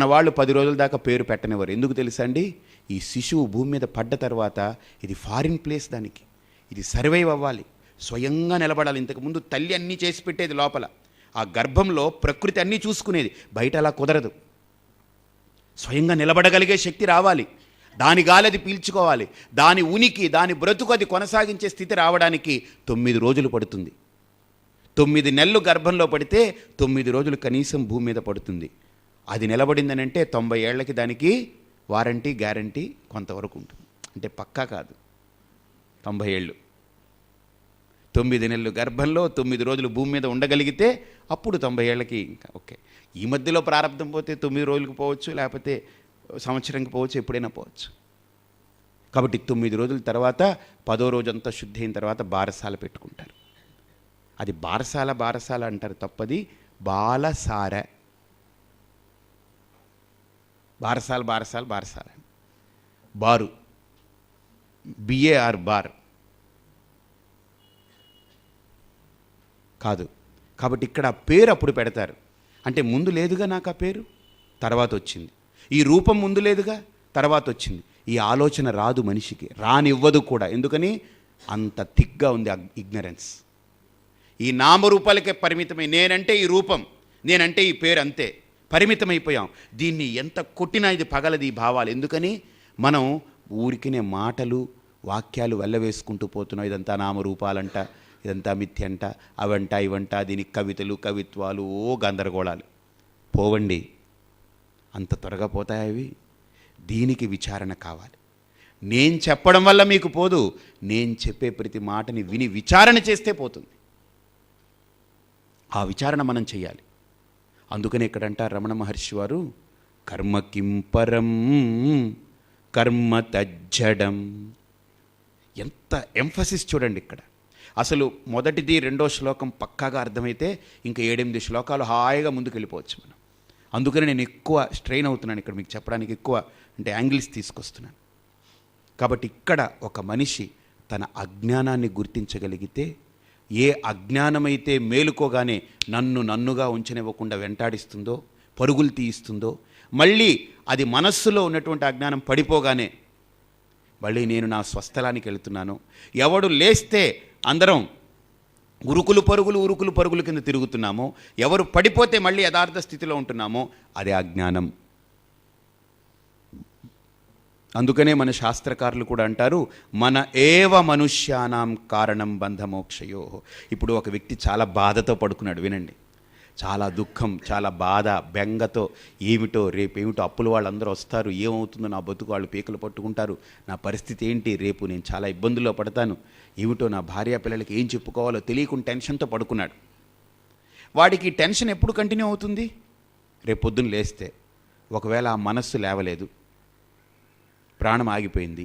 మన వాళ్ళు 10 రోజుల దాకా పేరు పెట్టనివ్వరు. ఎందుకు తెలుసా అండి? ఈ శిశువు భూమి మీద పడ్డ తర్వాత ఇది ఫారిన్ ప్లేస్, దానికి ఇది సర్వైవ్ అవ్వాలి, స్వయంగా నిలబడాలి. ఇంతకుముందు తల్లి అన్నీ చేసి పెట్టేది లోపల, ఆ గర్భంలో ప్రకృతి అన్నీ చూసుకునేది, బయట అలా కుదరదు. స్వయంగా నిలబడగలిగే శక్తి రావాలి, దాని గాలి అది పీల్చుకోవాలి, దాని ఉనికి దాని బ్రతుకు అది కొనసాగించే స్థితి రావడానికి 9 రోజులు పడుతుంది. 9 నెలలు గర్భంలో పడితే 9 రోజులు కనీసం భూమి మీద పడుతుంది. అది నిలబడిందని అంటే 90 ఏళ్లకి దానికి వారంటీ గ్యారంటీ కొంతవరకు ఉంటుంది. అంటే పక్కా కాదు, 90 ఏళ్ళు. 9 నెలలు గర్భంలో 9 రోజులు భూమి మీద ఉండగలిగితే అప్పుడు 90 ఏళ్ళకి ఇంకా ఓకే. ఈ మధ్యలో ప్రారంభం పోతే 9 రోజులకు పోవచ్చు, లేకపోతే సంవత్సరంకి పోవచ్చు, ఎప్పుడైనా పోవచ్చు. కాబట్టి 9 రోజుల తర్వాత 10వ రోజంతా శుద్ధి అయిన తర్వాత బారసాల పెట్టుకుంటారు. అది బారసాల అంటారు, తప్పది బాలసార. బారసాల బారు, BAR బార్ కాదు. కాబట్టి ఇక్కడ పేరు అప్పుడు పెడతారు. అంటే ముందు లేదుగా నాకు ఆ పేరు, తర్వాత వచ్చింది. ఈ రూపం ముందు లేదుగా, తర్వాత వచ్చింది. ఈ ఆలోచన రాదు మనిషికి, రానివ్వదు కూడా. ఎందుకని? అంత థిక్గా ఉంది ఇగ్నరెన్స్. ఈ నామరూపాలకే పరిమితమై, నేనంటే ఈ రూపం, నేనంటే ఈ పేరు, అంతే పరిమితమైపోయాం. దీన్ని ఎంత కొట్టినా ఇది పగలది ఈ భావాలు. ఎందుకని? మనం ఊరికినే మాటలు వాక్యాలు వెళ్ళవేసుకుంటూ పోతున్నాం. ఇదంతా నామరూపాలంట, ఇదంతా మిథ్య అంట, అవంట ఇవంట, దీనికి కవితలు కవిత్వాలు, ఓ గందరగోళాలు. పోవండి, అంత త్వరగా పోతాయి అవి. దీనికి విచారణ కావాలి. నేను చెప్పడం వల్ల మీకు పోదు, నేను చెప్పే ప్రతి మాటని విని విచారణ చేస్తే పోతుంది. ఆ విచారణ మనం చెయ్యాలి. అందుకనే ఇక్కడంటారు రమణ మహర్షి వారు, కర్మ కింపరం కర్మ తజ్జడం. ఎంత ఎంఫసిస్ చూడండి ఇక్కడ. అసలు మొదటిది 2వ శ్లోకం పక్కాగా అర్థమైతే ఇంకా 7-8 శ్లోకాలు హాయిగా ముందుకు వెళ్ళిపోవచ్చు మనం. అందుకని నేను ఎక్కువ స్ట్రెయిన్ అవుతున్నాను ఇక్కడ మీకు చెప్పడానికి, ఎక్కువ అంటే యాంగిల్స్ తీసుకొస్తున్నాను. కాబట్టి ఇక్కడ ఒక మనిషి తన అజ్ఞానాన్ని గుర్తించగలిగితే, ఏ అజ్ఞానమైతే మేలుకోగానే నన్నుగా ఉంచనివ్వకుండా వెంటాడిస్తుందో, పరుగులు తీయిస్తుందో, మళ్ళీ అది మనస్సులో ఉన్నటువంటి అజ్ఞానం పడిపోగానే మళ్ళీ నేను నా స్వస్థలానికి వెళుతున్నాను. ఎవడు లేస్తే అందరం ఉరుకులు పరుగులు కింద తిరుగుతున్నామో, ఎవరు పడిపోతే మళ్ళీ యథార్థ స్థితిలో ఉంటున్నామో, అదే అజ్ఞానం. అందుకనే మన శాస్త్రకారులు కూడా అంటారు, మన ఏవ మనుష్యానాం కారణం బంధమోక్షయో. ఇప్పుడు ఒక వ్యక్తి చాలా బాధతో పడుకున్నాడు, వినండి, చాలా దుఃఖం, చాలా బాధ, బెంగతో, ఏమిటో రేపేమిటో అప్పుల వాళ్ళందరూ వస్తారు, ఏమవుతుందో నా బతుకు, వాళ్ళు పీకలు పట్టుకుంటారు, నా పరిస్థితి ఏంటి, రేపు నేను చాలా ఇబ్బందుల్లో పడతాను, ఏమిటో నా భార్య పిల్లలకి ఏం చెప్పుకోవాలో తెలియకుండా టెన్షన్తో పడుకున్నాడు. వాడికి టెన్షన్ ఎప్పుడు కంటిన్యూ అవుతుంది? రేపు పొద్దున్న లేస్తే. ఒకవేళ ఆ మనస్సు లేవలేదు, ప్రాణం ఆగిపోయింది,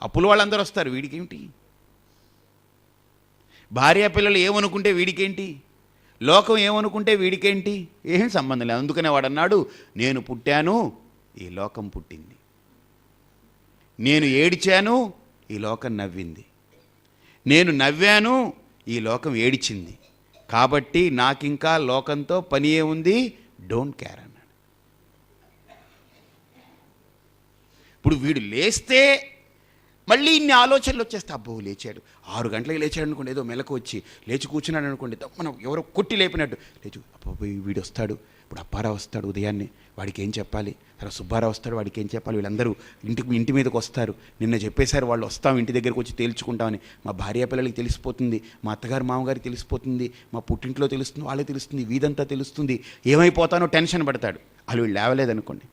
అప్పుల వాళ్ళందరూ వస్తారు, వీడికేమిటి? భార్య పిల్లలు ఏమనుకుంటే వీడికేంటి? లోకం ఏమనుకుంటే వీడికేంటి? ఏం సంబంధం లేదు. అందుకనే వాడు అన్నాడు, నేను పుట్టాను, ఈ లోకం పుట్టింది. నేను ఏడిచాను, ఈ లోకం నవ్వింది. నేను నవ్వాను, ఈ లోకం ఏడిచింది. కాబట్టి నాకింకా లోకంతో పని ఏముంది? డోంట్ కేర్ అన్నాడు. ఇప్పుడు వీడు లేస్తే మళ్ళీ ఇన్ని ఆలోచనలు వచ్చేస్తే, అబ్బో లేచాడు, 6 గంటలకు లేచాడు అనుకోండి, ఏదో మెలకు వచ్చి లేచి కూర్చున్నాడు అనుకోండి, మనం ఎవరో కొట్టి లేపినట్టు లేచు, అబ్బో వీడు వస్తాడు, ఇప్పుడు అప్పారావు వస్తాడు ఉదయాన్నే, వాడికి ఏం చెప్పాలి, తర్వాత సుబ్బారావు వస్తాడు, వాడికి ఏం చెప్పాలి, వీళ్ళందరూ ఇంటి మీదకి వస్తారు, నిన్న చెప్పేశారు వాళ్ళు వస్తాం, ఇంటి దగ్గరికి వచ్చి తేల్చుకుంటామని. మా భార్య పిల్లలకి తెలిసిపోతుంది, మా అత్తగారు మామగారికి తెలిసిపోతుంది, మా పుట్టింట్లో తెలుస్తుంది, వాళ్ళకి తెలుస్తుంది, వీధంతా తెలుస్తుంది, ఏమైపోతానో టెన్షన్ పడతాడు. వాళ్ళు వీళ్ళు లేవలేదనుకోండి,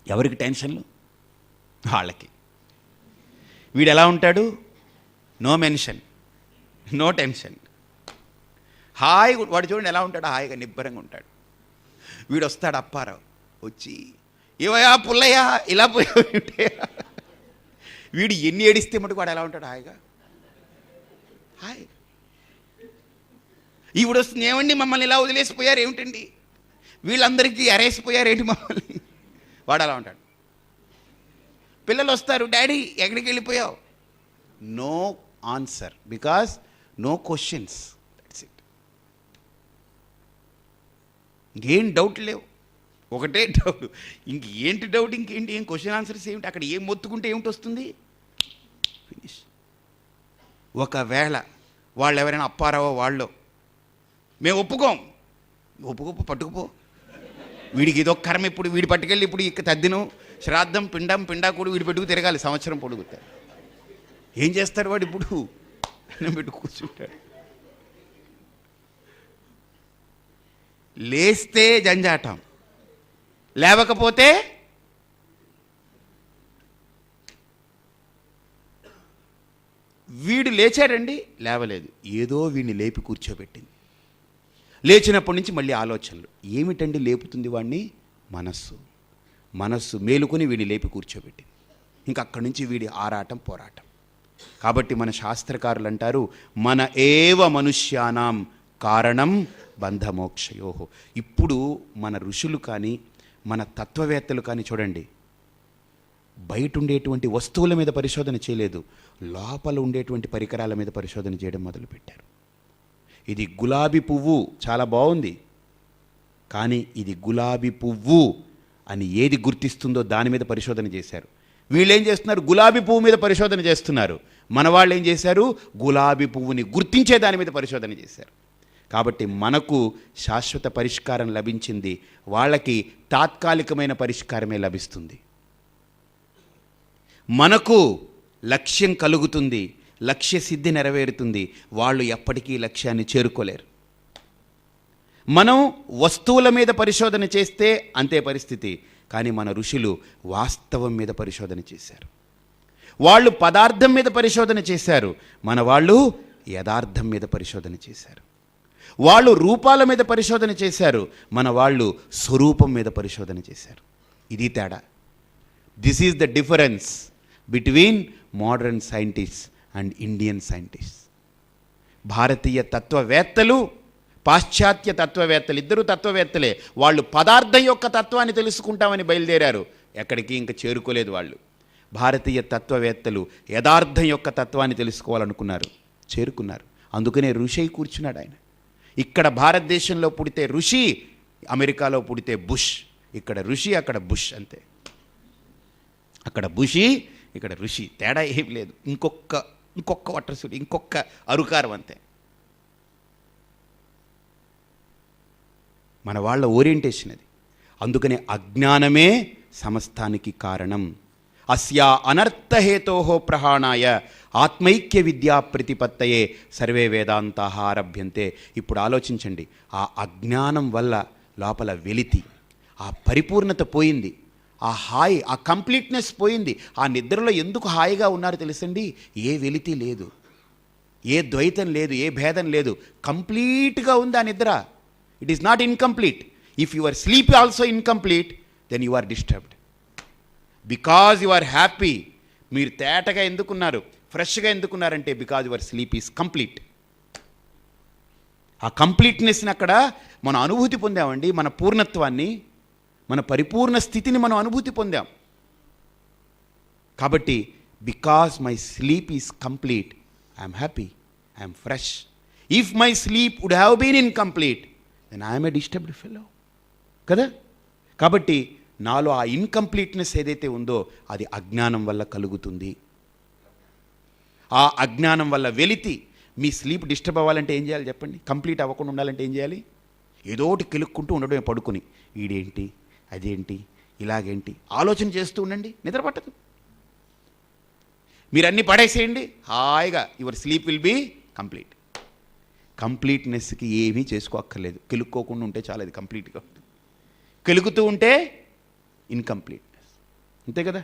ఎవరికి టెన్షన్లు? వాళ్ళకి. వీడు ఎలా ఉంటాడు? నో మెన్షన్, నో టెన్షన్, హాయి. వాడు చూడండి ఎలా ఉంటాడు, హాయిగా నిబ్బరంగా ఉంటాడు. వీడు వస్తాడు అప్పారావు వచ్చి, ఏవయా పుల్లయ్యా ఇలా పోయావుంటే, వీడు ఎన్ని ఏడిస్తే మటుకు వాడు ఎలా ఉంటాడు? హాయిగా హాయ్. ఈవిడ వస్తుంది, ఏమండి మమ్మల్ని ఇలా వదిలేసిపోయారు ఏమిటండి, వీళ్ళందరికీ అరేసిపోయారు ఏంటి మమ్మల్ని? వాడు అలా ఉంటాడు. పిల్లలు వస్తారు, డాడీ ఎక్కడికి వెళ్ళిపోయావు? No answer, because no questions, that's it. ఇంకేం డౌట్ లేవు. ఒకటే డౌట్. ఏంటి డౌట్, ఇంకేంటి, ఏం క్వశ్చన్ ఆన్సర్స్ ఏమిటి, అక్కడ ఏం మొత్తుకుంటే ఏమిటి వస్తుంది, ఫినిష్. ఒకవేళ వాళ్ళు ఎవరైనా అప్పారావో వాళ్ళు, మేము ఒప్పుకోపు పట్టుకుపో, వీడికి ఇదొక కర్మ, ఇప్పుడు వీడి పట్టుకెళ్ళి ఇప్పుడు ఇక తద్దినం శ్రాద్ధం పిండా కూడా వీడి పెట్టుకు తిరగాలి సంవత్సరం పొడుగుతారు. ఏం చేస్తాడు వాడు ఇప్పుడు, పెట్టు కూర్చుంటాడు. లేస్తే జంజాటం, లేవకపోతే వీడు లేచాడండి, లేవలేదు, ఏదో వీడిని లేపి కూర్చోబెట్టింది. లేచినప్పటి నుంచి మళ్ళీ ఆలోచనలు. ఏమిటండి లేపుతుంది వాడిని? మనస్సు మేలుకొని వీడిని లేపి కూర్చోబెట్టింది. ఇంకా అక్కడి నుంచి వీడి ఆరాటం పోరాటం. కాబట్టి మన శాస్త్రకారులు అంటారు, మన ఏవ మనుష్యానాం కారణం బంధమోక్షయో. ఇప్పుడు మన ఋషులు కానీ మన తత్వవేత్తలు కానీ చూడండి, బయట ఉండేటువంటి వస్తువుల మీద పరిశోధన చేయలేదు, లోపల ఉండేటువంటి పరికరాల మీద పరిశోధన చేయడం మొదలుపెట్టారు. ఇది గులాబీ పువ్వు, చాలా బాగుంది, కానీ ఇది గులాబీ పువ్వు అని ఏది గుర్తిస్తుందో దాని మీద పరిశోధన చేశారు. వీళ్ళు ఏం చేస్తున్నారు? గులాబీ పువ్వు మీద పరిశోధన చేస్తున్నారు. మన వాళ్ళు ఏం చేశారు? గులాబీ పువ్వుని గుర్తించే దాని మీద పరిశోధన చేశారు. కాబట్టి మనకు శాశ్వత పరిష్కారం లభించింది, వాళ్ళకి తాత్కాలికమైన పరిష్కారమే లభిస్తుంది. మనకు లక్ష్యం కలుగుతుంది, లక్ష్య సిద్ధి నెరవేరుతుంది, వాళ్ళు ఎప్పటికీ లక్ష్యాన్ని చేరుకోలేరు. మనం వస్తువుల మీద పరిశోధన చేస్తే అంతే పరిస్థితి, కానీ మన ఋషులు వాస్తవం మీద పరిశోధన చేశారు. వాళ్ళు పదార్థం మీద పరిశోధన చేశారు, మన వాళ్ళు యథార్థం మీద పరిశోధన చేశారు. వాళ్ళు రూపాల మీద పరిశోధన చేశారు, మన వాళ్ళు స్వరూపం మీద పరిశోధన చేశారు. ఇది తేడా. This is the difference between modern scientists and Indian scientists. భారతీయ తత్వవేత్తలు, పాశ్చాత్య తత్వవేత్తలు, ఇద్దరు తత్వవేత్తలే. వాళ్ళు పదార్థం యొక్క తత్వాన్ని తెలుసుకుంటామని బయలుదేరారు, ఎక్కడికి ఇంకా చేరుకోలేదు వాళ్ళు. భారతీయ తత్వవేత్తలు యథార్థం యొక్క తత్వాన్ని తెలుసుకోవాలనుకున్నారు, చేరుకున్నారు. అందుకనే ఋషి కూర్చున్నాడు ఆయన. ఇక్కడ భారతదేశంలో పుడితే ఋషి, అమెరికాలో పుడితే బుష్. ఇక్కడ ఋషి, అక్కడ బుష్, అంతే. అక్కడ బుషి, ఇక్కడ ఋషి, తేడా ఏం లేదు. ఇంకొక వట్రసుడి, ఇంకొక అరుకారం, అంతే. మన వాళ్ళ ఓరియంటేషన్ అది. అందుకనే అజ్ఞానమే సమస్తానికి కారణం. అస్యా అనర్థహేతో ప్రహాణాయ ఆత్మైక్య విద్యా ప్రతిపత్తయే సర్వే వేదాంతాః ఆరభ్యంతే. ఇప్పుడు ఆలోచించండి, ఆ అజ్ఞానం వల్ల లోపల వెలితి, ఆ పరిపూర్ణత పోయింది, ఆ హాయి, ఆ కంప్లీట్నెస్ పోయింది. ఆ నిద్రలో ఎందుకు హాయిగా ఉన్నారో తెలుసండి? ఏ వెలితి లేదు, ఏ ద్వైతం లేదు, ఏ భేదం లేదు, కంప్లీట్గా ఉంది ఆ నిద్ర. It is not incomplete. If your sleep also incomplete, then you are disturbed. Because you are happy. మీరు తేటగా ఎందుకున్నారు, ఫ్రెష్గా ఎందుకున్నారంటే because your sleep is complete. ఆ కంప్లీట్నెస్ని అక్కడ మనం అనుభూతి పొందామండి. మన పూర్ణత్వాన్ని, మన పరిపూర్ణ స్థితిని మనం అనుభూతి పొందాం. కాబట్టి because my sleep is complete, I'm happy, I'm fresh. If my sleep would have been incomplete, then I'm a disturbed fellow కదా. కాబట్టి నాలో ఆ ఇన్కంప్లీట్నెస్ ఏదైతే ఉందో అది అజ్ఞానం వల్ల కలుగుతుంది. ఆ అజ్ఞానం వల్ల వెలితి. మీ స్లీప్ డిస్టర్బ్ అవ్వాలంటే ఏం చేయాలి చెప్పండి? కంప్లీట్ అవ్వకుండా ఉండాలంటే ఏం చేయాలి? ఏదో ఒకటి కెలుక్కుంటూ ఉండడమే, పడుకుని ఈడేంటి, అదేంటి, ఇలాగేంటి ఆలోచన చేస్తూ ఉండండి, నిద్ర పట్టదు. మీరు అన్నీ పడేసేయండి, హాయిగా your sleep will be complete. కంప్లీట్నెస్కి ఏమీ చేసుకోక్కర్లేదు, కెలుక్కోకుండా ఉంటే చాలా, అది కంప్లీట్గా ఉంటుంది. కెలుగుతూ ఉంటే ఇన్కంప్లీట్నెస్, అంతే కదా.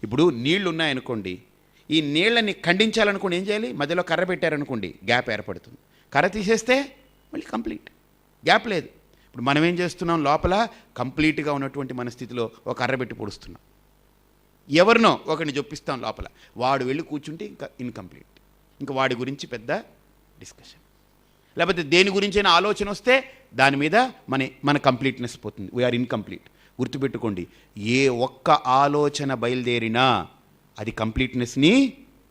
ఇప్పుడు నీళ్లు ఉన్నాయనుకోండి, ఈ నీళ్ళని ఖండించాలనుకోండి ఏం చేయాలి? మధ్యలో కర్ర పెట్టారనుకోండి, గ్యాప్ ఏర్పడుతుంది. కర్ర తీసేస్తే మళ్ళీ కంప్లీట్, గ్యాప్ లేదు. ఇప్పుడు మనం ఏం చేస్తున్నాం? లోపల కంప్లీట్గా ఉన్నటువంటి మన స్థితిలో ఒక కర్ర పెట్టి పొడుస్తున్నాం. ఎవరినో ఒకరిని జొప్పిస్తాం లోపల, వాడు వెళ్ళి కూర్చుంటే ఇంకా ఇన్కంప్లీట్. ఇంకా వాడి గురించి పెద్ద డిస్కషన్, లేకపోతే దేని గురించైనా ఆలోచన వస్తే దాని మీద మన కంప్లీట్నెస్ పోతుంది, వీఆర్ ఇన్కంప్లీట్. గుర్తుపెట్టుకోండి, ఏ ఒక్క ఆలోచన బయలుదేరినా అది కంప్లీట్నెస్ని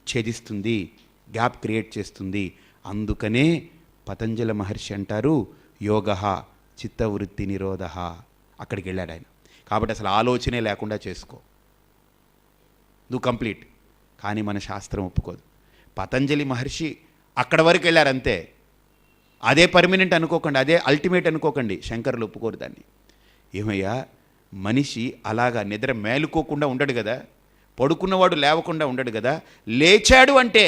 ఛేదిస్తుంది, గ్యాప్ క్రియేట్ చేస్తుంది. అందుకనే పతంజలి మహర్షి అంటారు, యోగ చిత్తవృత్తి నిరోధ. అక్కడికి వెళ్ళాడు ఆయన. కాబట్టి అసలు ఆలోచనే లేకుండా చేసుకో, నువ్వు కంప్లీట్. కానీ మన శాస్త్రం ఒప్పుకోదు. పతంజలి మహర్షి అక్కడ వరకు వెళ్ళారంతే, అదే పర్మనెంట్ అనుకోకండి, అదే అల్టిమేట్ అనుకోకండి. శంకరులు ఒప్పుకోరు దాన్ని. ఏమయ్యా, మనిషి అలాగా నిద్ర మేలుకోకుండా ఉండడు కదా, పడుకున్నవాడు లేవకుండా ఉండడు కదా. లేచాడు అంటే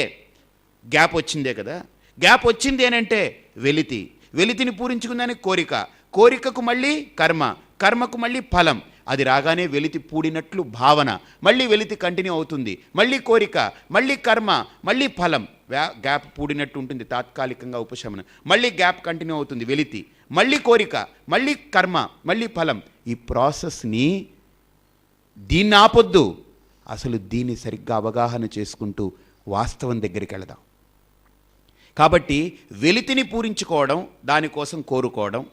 గ్యాప్ వచ్చిందే కదా. గ్యాప్ వచ్చింది ఏనంటే వెలితి, వెలితిని పూరించుకుందానికి కోరిక, కోరికకు మళ్ళీ కర్మ, కర్మకు మళ్ళీ ఫలం. అది రాగానే వెలితి పూడినట్లు భావన, మళ్ళీ వెలితి కంటిన్యూ అవుతుంది, మళ్ళీ కోరిక, మళ్ళీ కర్మ, మళ్ళీ ఫలం. గ్యాప్ పూడినట్టు ఉంటుంది, తాత్కాలికంగా ఉపశమనం. మళ్ళీ గ్యాప్ కంటిన్యూ అవుతుంది, వెలితి, మళ్ళీ కోరిక, మళ్ళీ కర్మ, మళ్ళీ ఫలం. ఈ ప్రాసెస్ని దీన్ని ఆపొద్దు. అసలు దీన్ని సరిగ్గా అవగాహన చేసుకుంటూ వాస్తవం దగ్గరికి వెళదాం. కాబట్టి వెలితిని పూరించుకోవడం, దానికోసం కోరుకోవడం,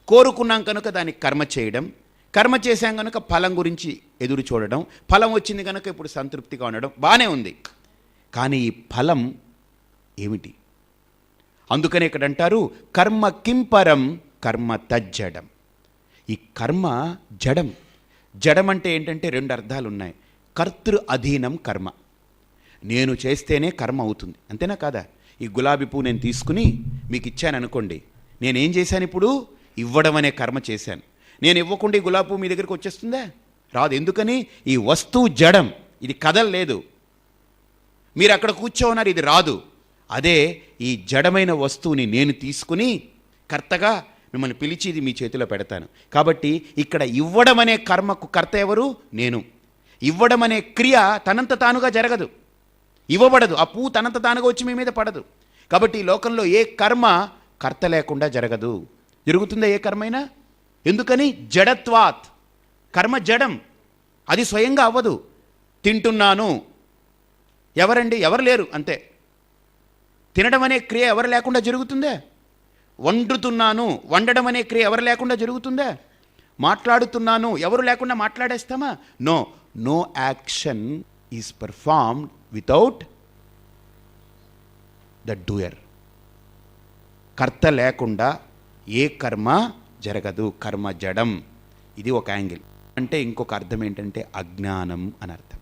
కోరుకున్నాం కనుక దానికి కర్మ చేయడం, కర్మ చేశాం కనుక ఫలం గురించి ఎదురు చూడడం, ఫలం వచ్చింది కనుక ఇప్పుడు సంతృప్తిగా ఉండడం బాగానే ఉంది. కానీ ఈ ఫలం ఏమిటి? అందుకనే ఇక్కడ అంటారు కర్మ కింపరం కర్మ తజ్జడం. ఈ కర్మ జడం. జడం అంటే ఏంటంటే రెండు అర్థాలు ఉన్నాయి. కర్తృ అధీనం కర్మ, నేను చేస్తేనే కర్మ అవుతుంది, అంతేనా కాదా? ఈ గులాబీ పువ్వు నేను తీసుకుని మీకు ఇచ్చాను అనుకోండి, నేనేం చేశాను? ఇప్పుడు ఇవ్వడం అనే కర్మ చేశాను. నేను ఇవ్వకుండా ఈ గులాబీ పువ్వు మీ దగ్గరికి వచ్చేస్తుందా? రాదు. ఎందుకని? ఈ వస్తువు జడం, ఇది కదలలేదు. మీరు అక్కడ కూర్చోన్నారు, ఇది రాదు. అదే ఈ జడమైన వస్తువుని నేను తీసుకుని కర్తగా మిమ్మల్ని పిలిచి ఇది మీ చేతిలో పెడతాను. కాబట్టి ఇక్కడ ఇవ్వడం అనే కర్మకు కర్త ఎవరు? నేను. ఇవ్వడం అనే క్రియ తనంత తానుగా జరగదు, ఇవ్వబడదు. ఆ పువ్వు తనంత తానుగా వచ్చి మీ మీద పడదు. కాబట్టి ఈ లోకంలో ఏ కర్మ కర్త లేకుండా జరగదు. జరుగుతుందా ఏ కర్మైనా? ఎందుకని? జడత్వాత్. కర్మ జడం, అది స్వయంగా అవ్వదు. తింటున్నాను, ఎవరండి? ఎవరు లేరు, అంతే. తినడం అనే క్రియ ఎవరు లేకుండా జరుగుతుందా? వండుతున్నాను, వండడం అనే క్రియ ఎవరు లేకుండా జరుగుతుందా? మాట్లాడుతున్నాను, ఎవరు లేకుండా మాట్లాడేస్తామా? No, no action is performed without the doer. కర్త లేకుండా ఏ కర్మ జరగదు, కర్మ జడం. ఇది ఒక యాంగిల్. అంటే ఇంకొక అర్థం ఏంటంటే అజ్ఞానం అని అర్థం.